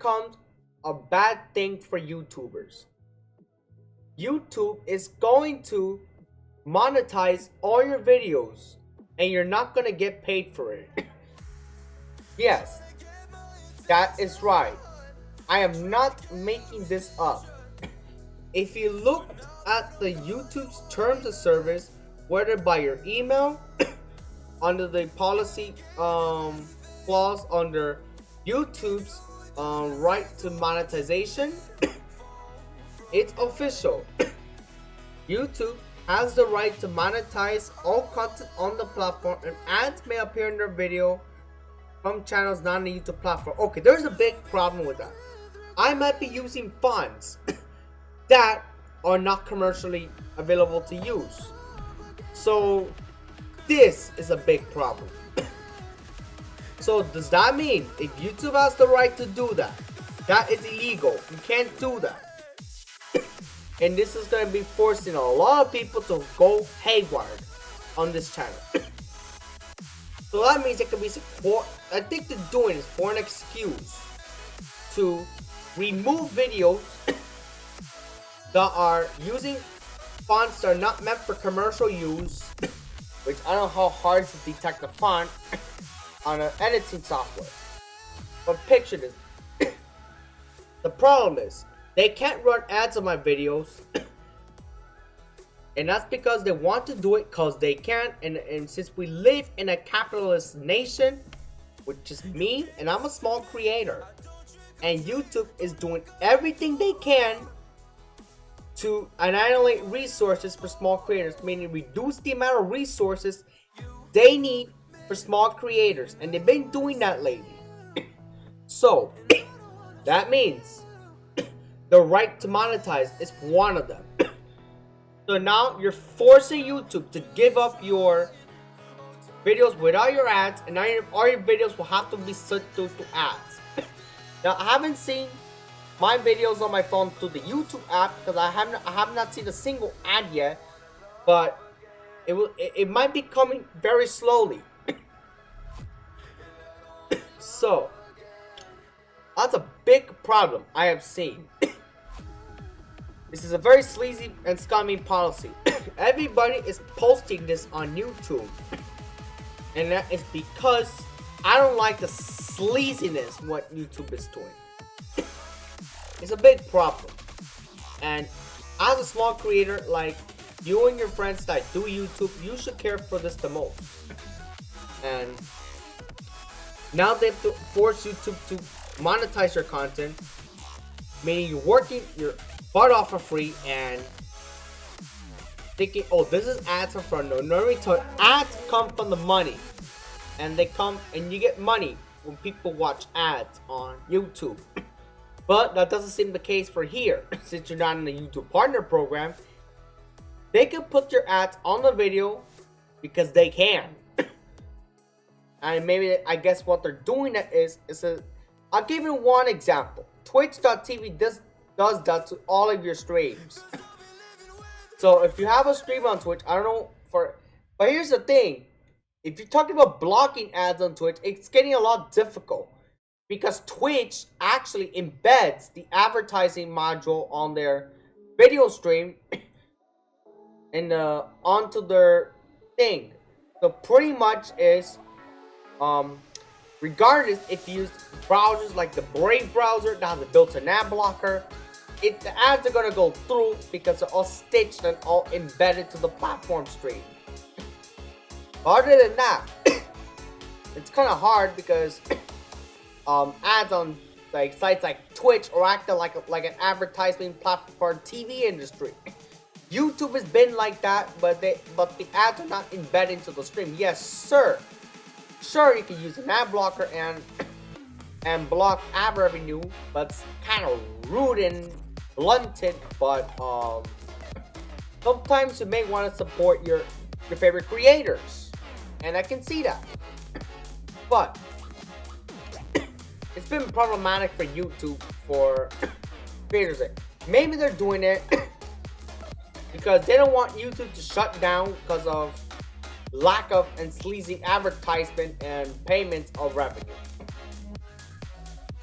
comes a bad thing for YouTubers. YouTube is going to monetize all your videos and you're not going to get paid for it. Yes, that is right. I am not making this up. If you look at the YouTube's terms of service, whether by your email, under the policy clause under YouTube's right to monetization, it's official. YouTube has the right to monetize all content on the platform, and ads may appear in their video from channels not on the YouTube platform. Okay, there's a big problem with that. I might be using fonts that are not commercially available to use. So this is a big problem. So does that mean if YouTube has the right to do that, that is illegal? You can't do that. And this is going to be forcing a lot of people to go haywire on this channel. So that means it can be support. I think they're doing it for an excuse to remove videos that are using fonts that are not meant for commercial use, which I don't know how hard to detect a font on an editing software. But picture this. The problem is, they can't run ads on my videos. And that's because they want to do it because they can. And since we live in a capitalist nation, which is me, and I'm a small creator, and YouTube is doing everything they can to annihilate resources for small creators, meaning reduce the amount of resources they need for small creators, and they've been doing that lately. So that means the right to monetize is one of them. So now you're forcing YouTube to give up your videos without your ads, and now all your videos will have to be set to ads. Now I haven't seen my videos on my phone through the YouTube app because I have not seen a single ad yet, but it might be coming very slowly. So that's a big problem I have seen. This is a very sleazy and scummy policy. Everybody is posting this on YouTube, and that is because I don't like the sleaziness what YouTube is doing. It's a big problem. And as a small creator like you and your friends that do YouTube, you should care for this the most. And now they have to force YouTube to monetize your content, meaning you're working your butt off for free and thinking, oh, this is ads from front. No return. Ads come from the money, and they come and you get money when people watch ads on YouTube. But that doesn't seem the case for here. Since you're not in the YouTube partner program, they can put your ads on the video because they can. And maybe, I guess what they're doing is I'll give you one example. Twitch.tv does that to all of your streams. So if you have a stream on Twitch, I don't know but here's the thing. If you're talking about blocking ads on Twitch, it's getting a lot difficult. Because Twitch actually embeds the advertising module on their video stream and onto their thing. So pretty much is regardless if you use browsers like the Brave browser that has a built-in ad blocker, the ads are gonna go through because they're all stitched and all embedded to the platform stream. Other than that, it's kind of hard because ads on like sites like Twitch are acting like an advertising platform for the TV industry. YouTube has been like that, but the ads are not embedded into the stream. Yes, sir. Sure, you can use an ad blocker and block ad revenue, but it's kind of rude and blunted. But sometimes you may want to support your favorite creators, and I can see that. But it's been problematic for YouTube for creators. Maybe they're doing it because they don't want YouTube to shut down because of lack of and sleazy advertisement and payments of revenue.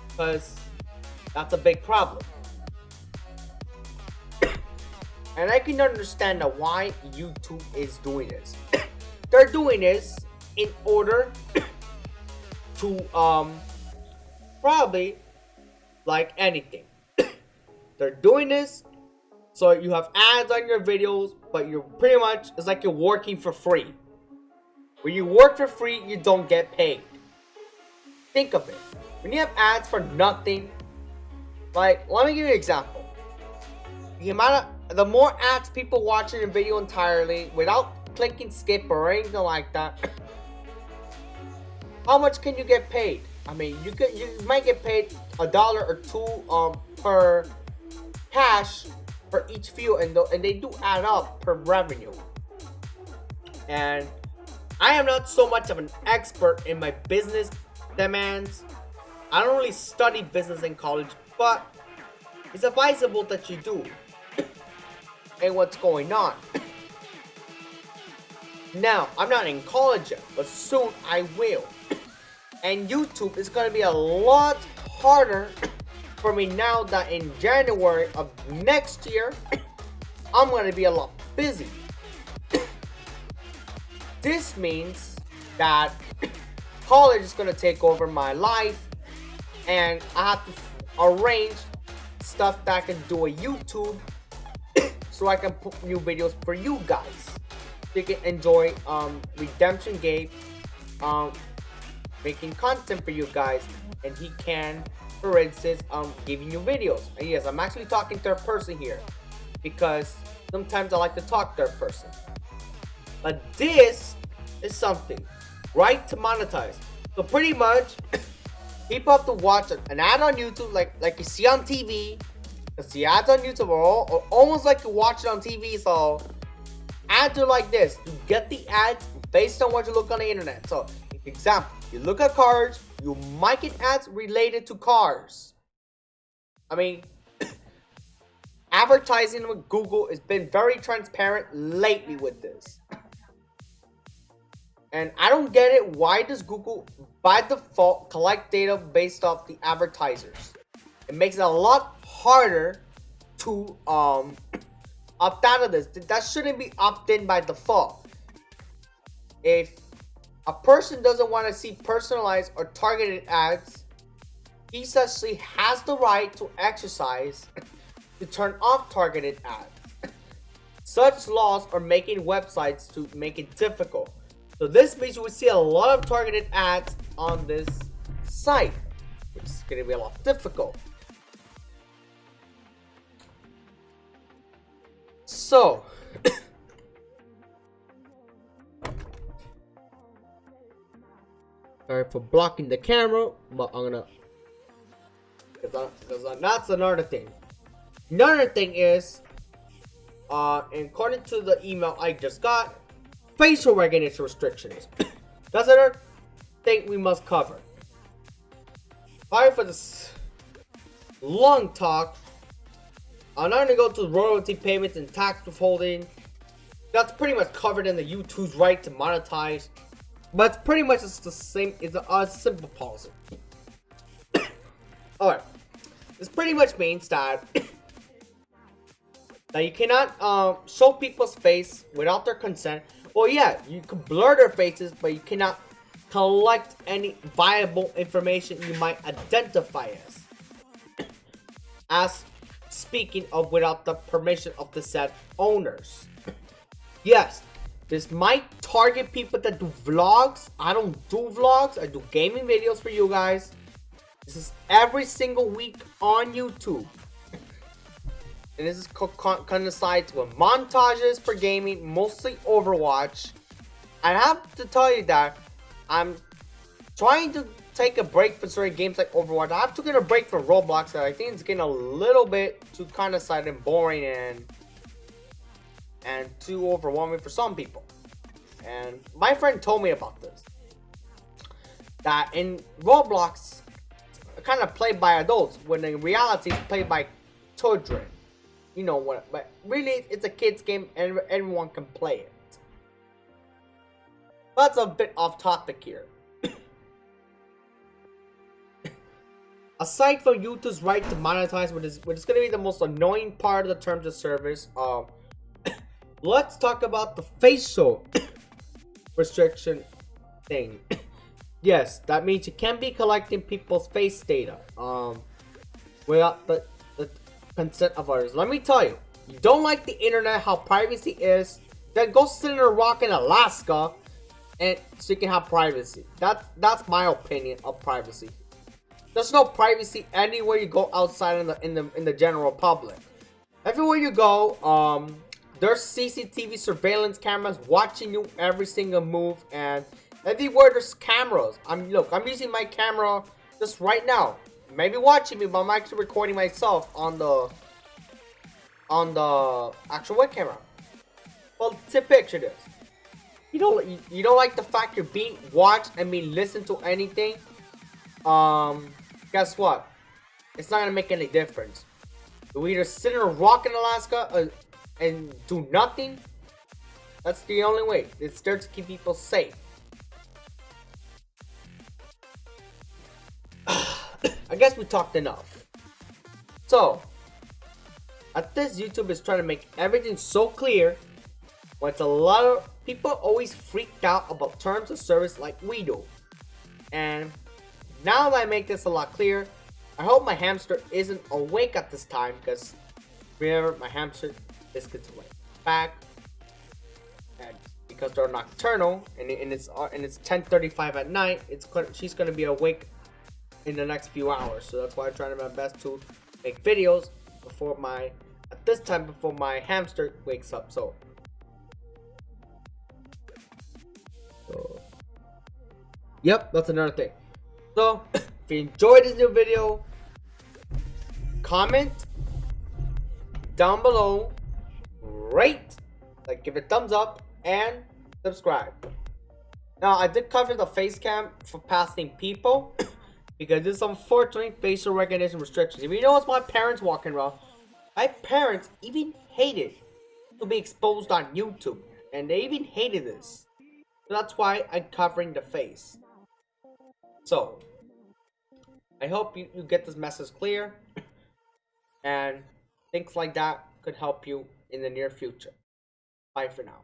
Because That's a big problem. And I can understand why YouTube is doing this. They're doing this in order to probably like anything. They're doing this so you have ads on your videos, but you're pretty much, it's like you're working for free. When you work for free, you don't get paid. Think of it. When you have ads for nothing, like, let me give you an example. The more ads people watching your video entirely without clicking skip or anything like that, how much can you get paid? I mean, you might get paid $1 or $2 per cash for each view, and they do add up per revenue. And I am not so much of an expert in my business demands. I don't really study business in college, but it's advisable that you do. And what's going on. Now, I'm not in college yet, but soon I will. And YouTube is going to be a lot harder for me now that in January of next year, I'm going to be a lot busy. This means that college is going to take over my life, and I have to arrange stuff that I can do on YouTube so I can put new videos for you guys. So you can enjoy RedemptionGabe making content for you guys, and he can, for instance, giving you videos. And yes, I'm actually talking third person here because sometimes I like to talk third person. But this is something, right, to monetize. So pretty much, people have to watch an ad on YouTube, like you see on TV. Because the ads on YouTube are almost like you watch it on TV. So ads are like this. You get the ads based on what you look on the internet. So, example, you look at cars, you might get ads related to cars. I mean, advertising with Google has been very transparent lately with this. And I don't get it. Why does Google, by default, collect data based off the advertisers? It makes it a lot harder to opt out of this. That shouldn't be opt-in by default. If a person doesn't want to see personalized or targeted ads, he essentially has the right to exercise to turn off targeted ads. Such laws are making websites to make it difficult. So this means we see a lot of targeted ads on this site, which is going to be a lot difficult. So, sorry for blocking the camera, but I'm gonna, because that's another thing. Another thing is, according to the email I just got, facial recognition restrictions. That's another thing we must cover. Sorry for this long talk. I'm not gonna go to royalty payments and tax withholding. That's pretty much covered in the YouTube's right to monetize. But it's pretty much the same. It's a simple policy. Alright. This pretty much means that you cannot show people's face without their consent. Well, yeah, you can blur their faces, but you cannot collect any viable information you might identify as speaking of without the permission of the said owners. Yes, this might target people that do vlogs. I don't do vlogs. I do gaming videos for you guys. This is every single week on YouTube. And this is coincides with montages for gaming, mostly Overwatch. I have to tell you that I'm trying to take a break for certain games like Overwatch. I have to get a break from Roblox. I think it's getting a little bit too kind of side and boring and too overwhelming for some people. And my friend told me about this. That in Roblox, kind of played by adults, when in reality it's played by children. You know what? But really, it's a kids game, and everyone can play it. That's a bit off topic here. aside from YouTube's right to monetize, which is gonna be the most annoying part of the terms of service, let's talk about the facial restriction thing. Yes, that means you can't be collecting people's face data without the consent of others. Let me tell you, you don't like the internet, how privacy is, then go sit in a rock in Alaska and so you can have privacy. That's my opinion of privacy. There's no privacy anywhere you go outside in the general public. Everywhere you go, there's CCTV surveillance cameras watching you every single move, and everywhere there's cameras. I'm using my camera just right now. Maybe watching me, but I'm actually recording myself on the actual web camera. Well, to picture this. You don't like the fact you're being watched and being listened to anything. Guess what? It's not gonna make any difference. You either sit in a rock in Alaska and do nothing. That's the only way. It's there to keep people safe. I guess we talked enough. So, at this, YouTube is trying to make everything so clear. When it's a lot of people always freaked out about terms of service like we do. And now that I make this a lot clearer, I hope my hamster isn't awake at this time, because remember, my hamster biscuits awake back, and because they're nocturnal and it's 10:35 at night, she's gonna be awake in the next few hours. So that's why I'm trying my best to make videos before my hamster wakes up. So yep, that's another thing. So if you enjoyed this new video, comment down below, rate, give it a thumbs up, and subscribe. Now, I did cover the face cam for passing people because this is unfortunately facial recognition restrictions. If you notice my parents walking around, my parents even hated to be exposed on YouTube, and they even hated this. So that's why I'm covering the face. So I hope you get this message clear, and things like that could help you in the near future. Bye for now.